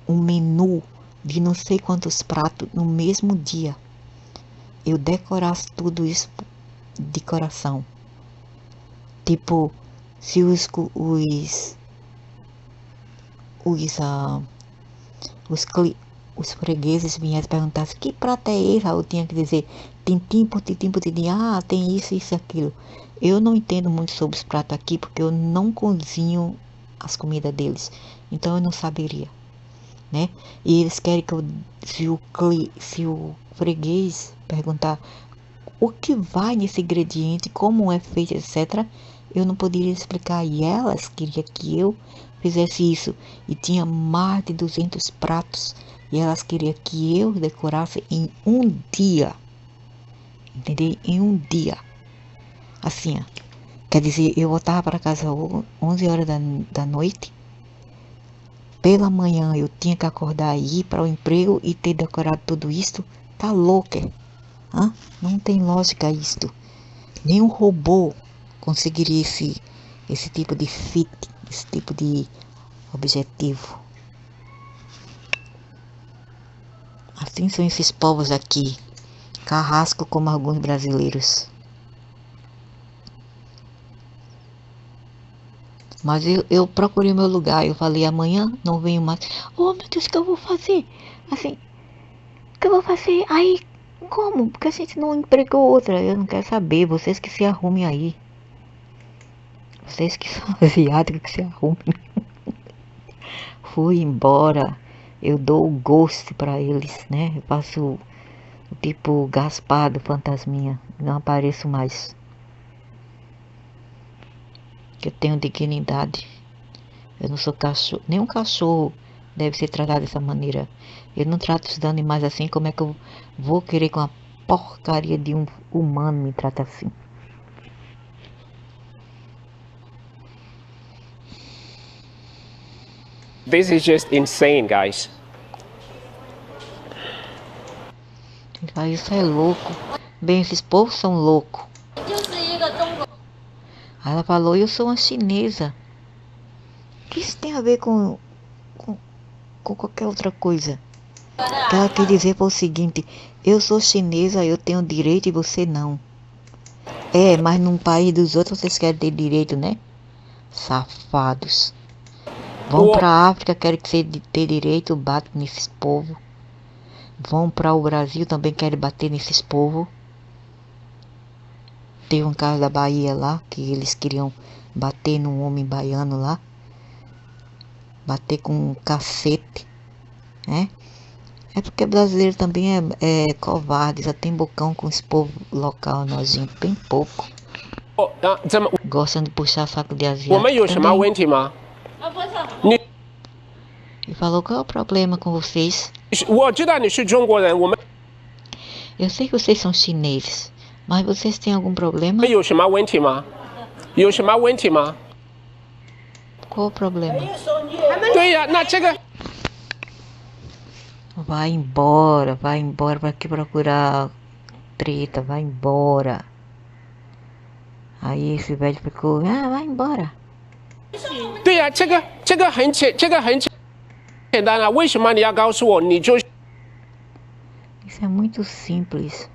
menu de não sei quantos pratos no mesmo dia. Eu decorasse tudo isso de coração. Tipo, se os fregueses viessem perguntar que prato é esse, eu tinha que dizer tintim por tintim, tem isso, aquilo. Eu não entendo muito sobre os pratos aqui, porque eu não cozinho as comidas deles. Então eu não saberia, né? E eles querem que se o freguês perguntar o que vai nesse ingrediente, como é feito, etc. Eu não poderia explicar. E elas queriam que eu fizesse isso. E tinha mais de 200 pratos. E elas queriam que eu decorasse em um dia. Entendeu? Em um dia. Assim, ó. Quer dizer, eu voltava para casa 11 horas da noite. Pela manhã eu tinha que acordar e ir para o emprego e ter decorado tudo isso. Tá louca? Hã? Não tem lógica isto. Nenhum robô conseguiria esse tipo de fit, esse tipo de objetivo. Assim são esses povos aqui. Carrasco como alguns brasileiros. Mas eu procurei meu lugar. Eu falei, amanhã não venho mais. Oh, meu Deus, o que eu vou fazer? Assim, o que eu vou fazer? Aí, como? Porque a gente não empregou outra. Eu não quero saber. Vocês que se arrumem aí. Vocês que são asiáticos que se arrumem. Fui embora. Eu dou o gosto pra eles, né? Eu faço o tipo Gaspar do Fantasminha. Não apareço mais. Eu tenho dignidade. Eu não sou cachorro. Nenhum cachorro deve ser tratado dessa maneira. Eu não trato os animais assim. Como é que eu vou querer que uma porcaria de um humano me trate assim? This is just insane, guys. Isso é louco. Bem, esses povos são loucos. Aí ela falou, eu sou uma chinesa. O que isso tem a ver com qualquer outra coisa? O que ela quer dizer foi o seguinte, eu sou chinesa, eu tenho direito e você não. É, mas num país dos outros vocês querem ter direito, né? Safados. Vão pra África, querem que você tenha direito, bate nesses povos. Vão para o Brasil, também querem bater nesses povos. Teve um caso da Bahia lá, que eles queriam bater num homem baiano lá. Bater com um cacete, né? É porque brasileiro também é covarde, só tem bocão com esse povo local, nojento, bem pouco. Gostam de puxar saco de asiático também. E falou, qual é o problema com vocês? Eu sei que vocês são chineses, mas vocês têm algum problema? Qual o problema? Vai embora para que procurar treta, vai embora. Aí esse velho ficou, vai embora. Isso é muito simples.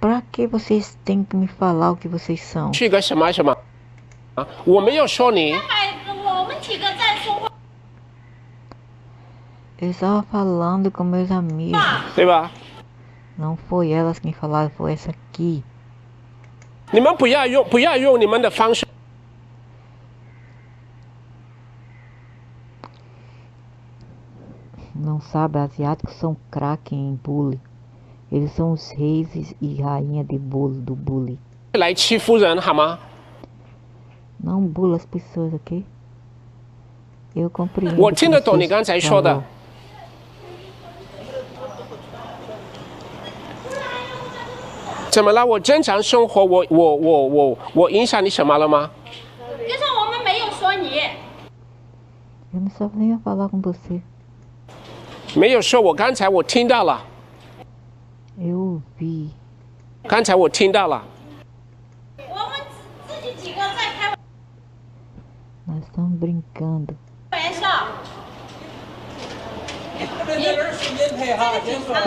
Pra que vocês têm que me falar o que vocês são? Eu estava falando com meus amigos. Não foi elas quem falaram, foi essa aqui. Não sabe, asiáticos são craque em bullying. Eles são os reis e rainha de do bullying. Não bula as pessoas, ok? Eu compreendo. 我听得懂你刚才说的。怎么了？我正常生活，我影响你什么了吗？就是我们没有说你。Eu não sabia nem falar com você. 没有说，我刚才我听到了。Eu ouvi. 刚才我听到了。我们自己几个在开 Nós estamos brincando. 玩笑。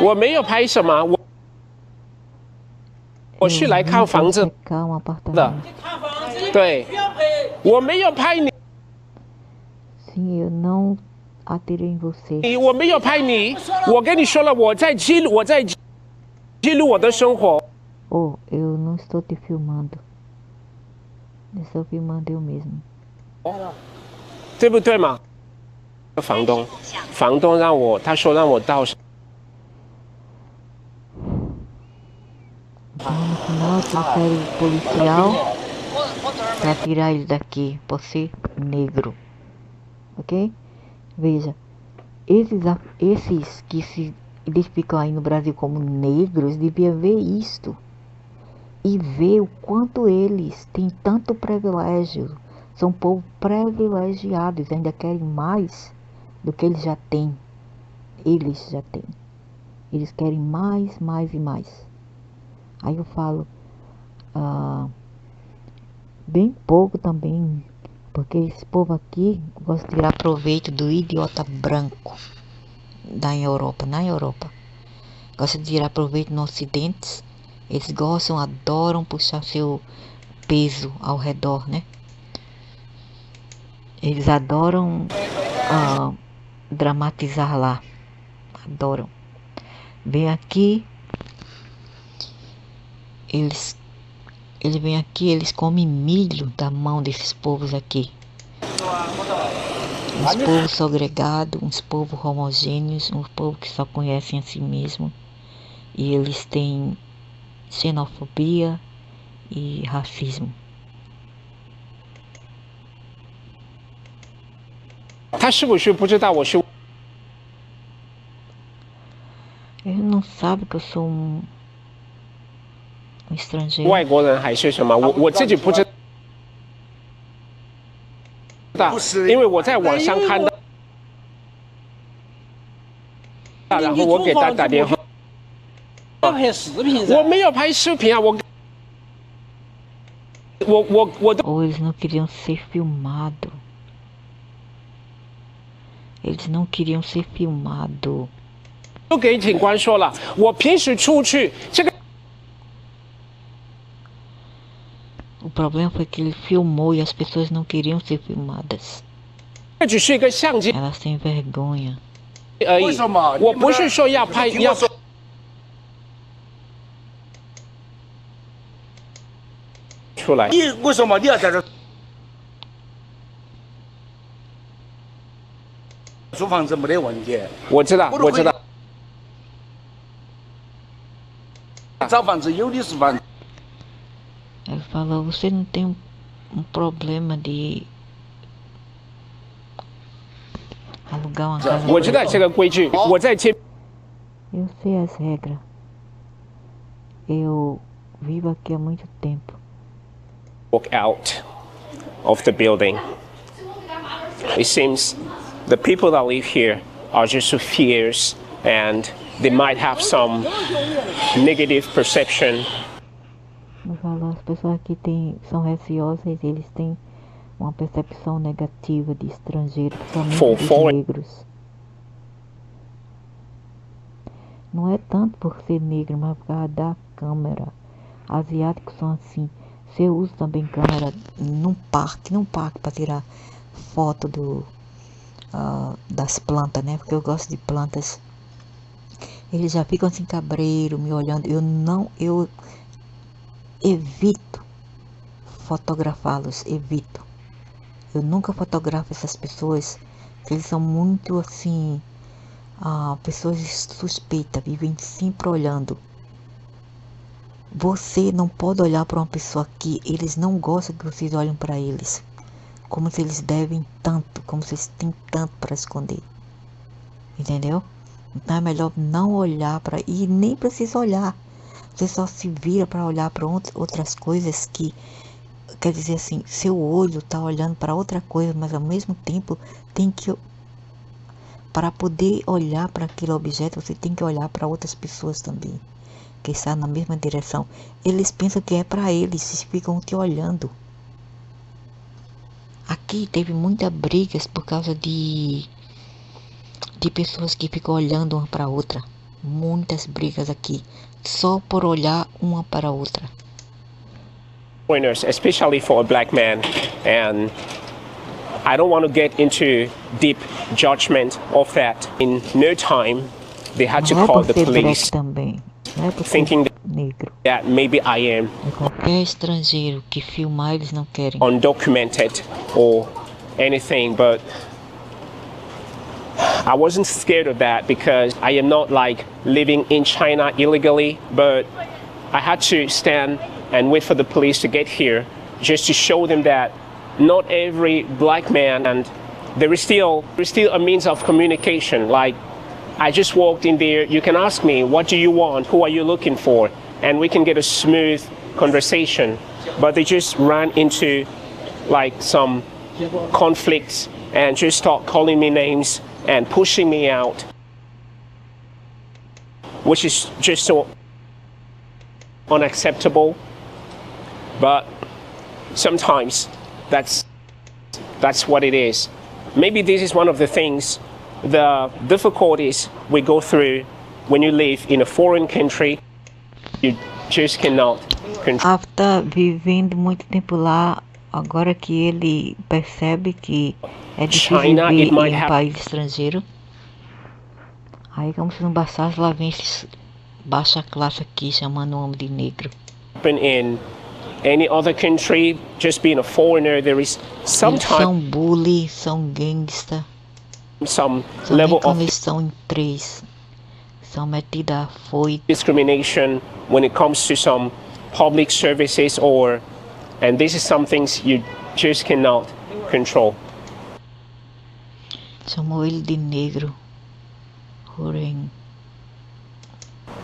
我没有拍什么，我是来看房子的。对，我没有拍你。 Sim, eu não atirei em você. 我没有拍你，我跟你说了，我在记录我的生活。 Oh, eu não estou te filmando. Eu estou filmando eu mesmo. 对不对嘛？房东让我，他说让我到 Então, no final, trouxeram policial para tirar ele daqui, por ser negro. Ok? Veja, esses que se identificam aí no Brasil como negros deviam ver isto e ver o quanto eles têm tanto privilégio. São um povo privilegiado, eles ainda querem mais do que eles já têm. Eles já têm. Eles querem mais, mais e mais. Aí eu falo, bem pouco também, porque esse povo aqui gosta de tirar proveito do idiota branco na Europa. Gosta de tirar proveito no Ocidente. Eles gostam, adoram puxar seu peso ao redor, né? Eles adoram dramatizar lá. Adoram. Vem aqui, eles vêm aqui, eles comem milho da mão desses povos aqui. Uns povos segregados, uns povos homogêneos, uns povos que só conhecem a si mesmo. E eles têm xenofobia e racismo. Ele não sabe que eu sou um estrangeiro. 外国人还是什么？我自己不知道，因为我在网上看到，然后我给他打电话。拍视频噻。我没有拍视频啊，我都。Ou eles não queriam ser filmado. Eles não queriam ser filmado. 都给警官说了，我平时出去这个。O problema foi que ele filmou e as pessoas não queriam ser filmadas. 这只是一个相机 Elas têm vergonha. 而已。我不是说要拍要。出来。你为什么你要在这租房子没得问题？我知道，我知道。找房子有的是房。 Ele falou, você não tem um problema de alugar uma casa. 我知道这个规矩，我在前。Eu sei as regras. Eu vivo aqui há muito tempo. Walk out of the building. It seems the people that live here are just fierce and they might have some negative perception. As pessoas aqui são receosas, eles têm uma percepção negativa de estrangeiros, principalmente dos negros. Não é tanto por ser negro, mas por causa da câmera. Asiáticos são assim. Se eu uso também câmera num parque para tirar foto das plantas, né? Porque eu gosto de plantas. Eles já ficam assim cabreiro, me olhando. Eu evito fotografá-los, evito. Eu nunca fotografo essas pessoas, porque eles são muito assim, pessoas suspeitas, vivem sempre olhando. Você não pode olhar para uma pessoa que eles não gostam que vocês olhem para eles, como se eles devem tanto, como se eles têm tanto para esconder, entendeu? Então é melhor não olhar para, e nem precisa olhar. Você só se vira para olhar para outras coisas que, quer dizer assim, seu olho está olhando para outra coisa, mas ao mesmo tempo tem que, para poder olhar para aquele objeto, você tem que olhar para outras pessoas também, que estão na mesma direção. Eles pensam que é para eles, ficam te olhando. Aqui teve muitas brigas por causa de pessoas que ficam olhando uma para outra. Muitas brigas aqui, só por olhar uma para a outra. Foreigners, especially for a black man, and I don't want to get into deep judgment of that. In no time, they had to call the police, também. thinking negro. that maybe I am Qualquer estrangeiro que filmar eles não querem. Undocumented or anything, but I wasn't scared of that because I am not like living in China illegally, but I had to stand and wait for the police to get here just to show them that not every black man, and there is still a means of communication. Like, I just walked in there, you can ask me, what do you want, who are you looking for, and we can get a smooth conversation. But they just ran into like some conflicts and just start calling me names and pushing me out, which is just so unacceptable. But sometimes that's what it is. Maybe this is one of the things, the difficulties we go through when you live in a foreign country. You just cannot control. After vivendo muito tempo lá, agora que ele percebe que é difícil China, viver it might em um have- país estrangeiro, aí como se não bastasse, lá vem esse baixa classe aqui chamando o homem de negro. Happen in any other country, just being a foreigner, there is Eles sometimes são bully, são gangsta, some somente level quando of eles são em três, são metidos a foice. discrimination when it comes to some public services, and this is some things you just cannot control. Chamou ele de negro. Porém,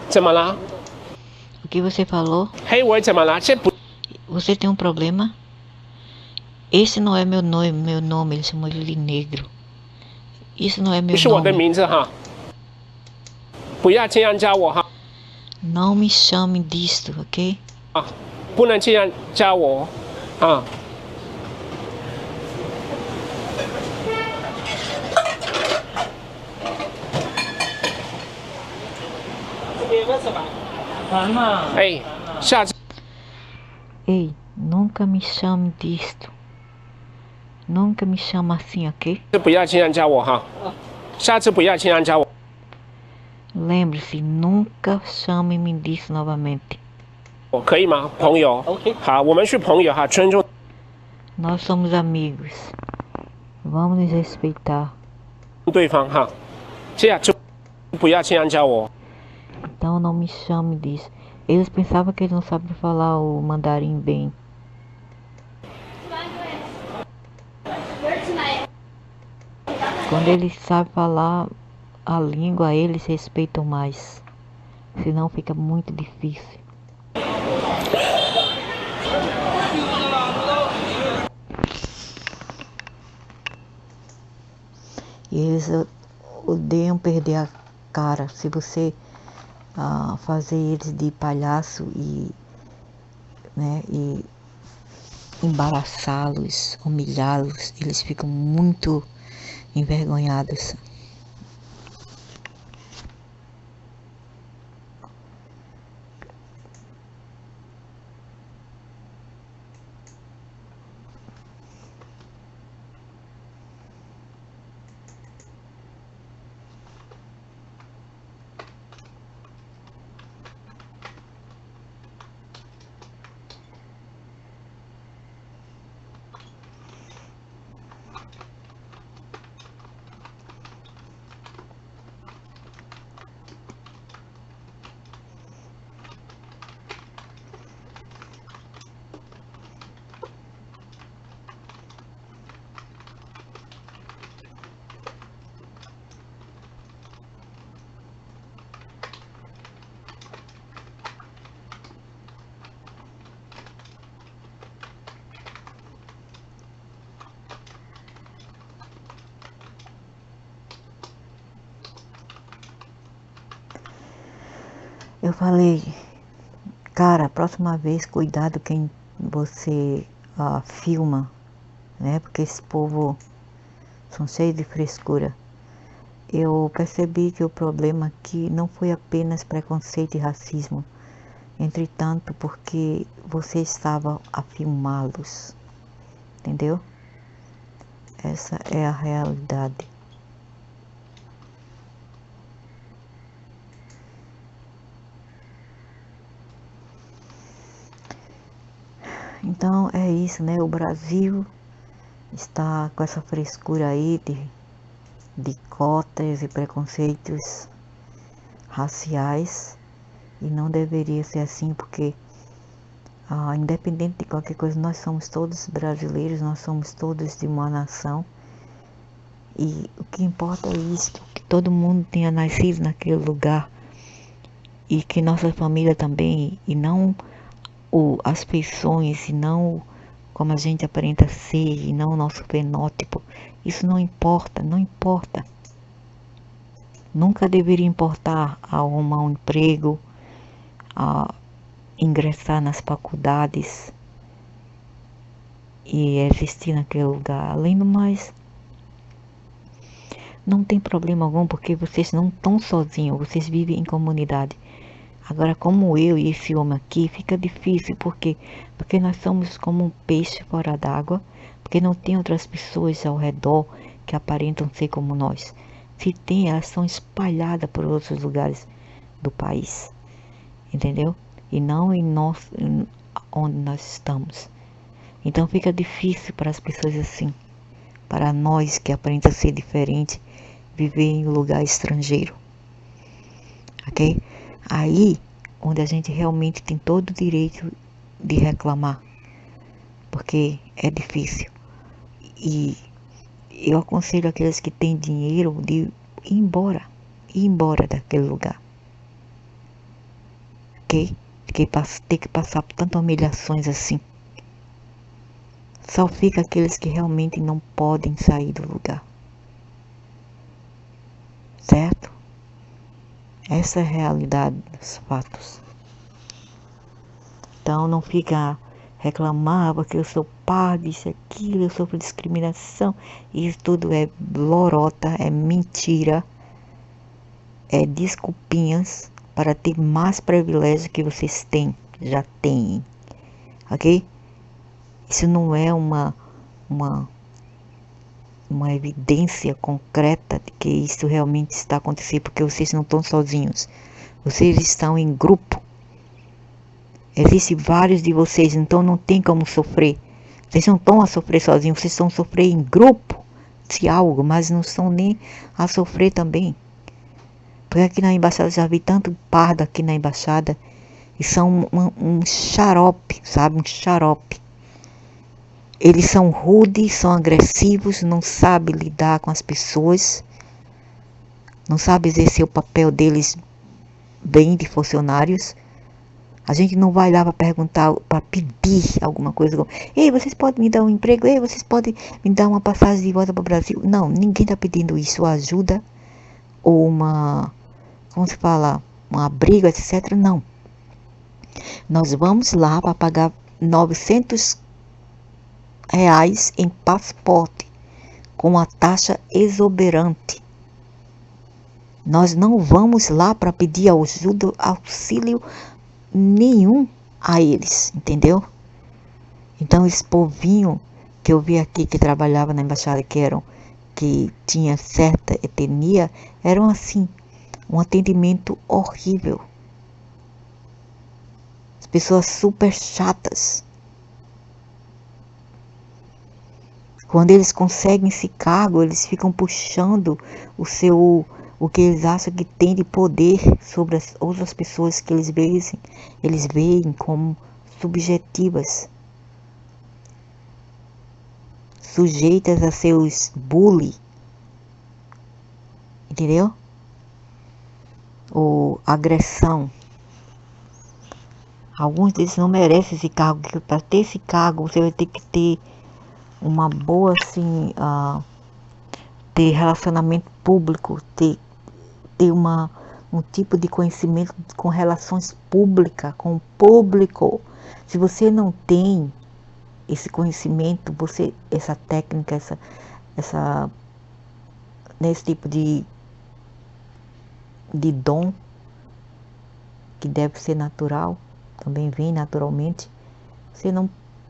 怎么啦？ o que você falou? 黑我怎么啦？这不 Você tem um problema? Esse não é meu nome, ele chamou ele de negro. Isso não é meu 是我的 nome. 名字哈，不要这样叫我哈， Não me chame disto, ok? 不能这样叫我啊。哎，下次 Ei, nunca me chame disto. Nunca me chama assim, ok? 不要这样叫我哈，下次不要这样叫我。 Lembre-se, nunca chame-me disso novamente. 可以吗，朋友 OK 好，我们是朋友哈，尊重 Nós somos amigos. Vamos nos respeitar. 对方哈，这样就不要这样叫我。 Então não me chame disso. Eles pensavam que eles não sabiam falar o mandarim bem. Quando eles sabem falar a língua, eles respeitam mais. Senão fica muito difícil. E eles odeiam perder a cara. Se você fazer eles de palhaço e embaraçá-los, humilhá-los, eles ficam muito envergonhados. Eu falei, cara, próxima vez cuidado quem você filma, né? Porque esse povo são cheios de frescura. Eu percebi que o problema aqui não foi apenas preconceito e racismo, entretanto, porque você estava a filmá-los, entendeu? Essa é a realidade. Então é isso, né? O Brasil está com essa frescura aí de cotas e preconceitos raciais E não deveria ser assim, porque independente de qualquer coisa, nós somos todos brasileiros, nós somos todos de uma nação. E o que importa é isso, que todo mundo tenha nascido naquele lugar. E que nossa família também, e não as feições, e não como a gente aparenta ser, e não o nosso fenótipo. Isso não importa, não importa. Nunca deveria importar arrumar um emprego, ingressar nas faculdades e existir naquele lugar. Além do mais, não tem problema algum, porque vocês não estão sozinhos, vocês vivem em comunidade. Agora, como eu e esse homem aqui, fica difícil, porque nós somos como um peixe fora d'água, porque não tem outras pessoas ao redor que aparentam ser como nós. Se tem, elas são espalhadas por outros lugares do país, entendeu? E não onde nós estamos. Então fica difícil para as pessoas assim, para nós que aparenta ser diferente, viver em um lugar estrangeiro, ok? Aí, onde a gente realmente tem todo o direito de reclamar, porque é difícil. E eu aconselho aqueles que têm dinheiro de ir embora daquele lugar, ok? Ter que passar por tantas humilhações assim. Só fica aqueles que realmente não podem sair do lugar, certo? Essa é a realidade dos fatos. Então não fica reclamar porque eu sou pardo, isso, aquilo, eu sofro discriminação. Isso tudo é lorota, é mentira, é desculpinhas para ter mais privilégio que vocês já têm, ok? Isso não é uma evidência concreta de que isso realmente está acontecendo, porque vocês não estão sozinhos, vocês estão em grupo. Existem vários de vocês, então não tem como sofrer. Vocês não estão a sofrer sozinhos, vocês estão a sofrer em grupo de algo, mas não estão nem a sofrer também. Porque aqui na embaixada, já vi tanto pardo aqui na embaixada, e são um xarope, sabe, um xarope. Eles são rudes, são agressivos, não sabem lidar com as pessoas, não sabem exercer o papel deles bem de funcionários. A gente não vai lá para perguntar, para pedir alguma coisa. Ei, vocês podem me dar um emprego? Ei, vocês podem me dar uma passagem de volta para o Brasil? Não, ninguém está pedindo isso, ajuda ou como se fala, um abrigo, etc. Não. Nós vamos lá para pagar R$900 em passaporte, com uma taxa exorbitante. Nós não vamos lá para pedir ajuda, auxílio nenhum a eles, entendeu? Então esse povinho que eu vi aqui que trabalhava na embaixada, que tinha certa etnia, eram assim, um atendimento horrível. As pessoas super chatas. Quando eles conseguem esse cargo, eles ficam puxando o que eles acham que tem de poder sobre as outras pessoas que eles veem como subjetivas, sujeitas a seus bullying, entendeu? Ou agressão. Alguns deles não merecem esse cargo, porque para ter esse cargo você vai ter que ter uma boa, assim, ter relacionamento público, ter um tipo de conhecimento com relações públicas, com o público. Se você não tem esse conhecimento, essa técnica, nesse tipo de dom, que deve ser natural, também vem naturalmente, você não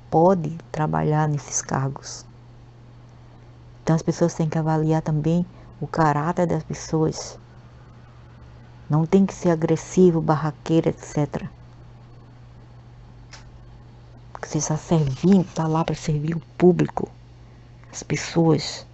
pode trabalhar nesses cargos. Então as pessoas têm que avaliar também o caráter das pessoas. Não tem que ser agressivo, barraqueiro, etc. Porque você está servindo, está lá para servir o público, as pessoas.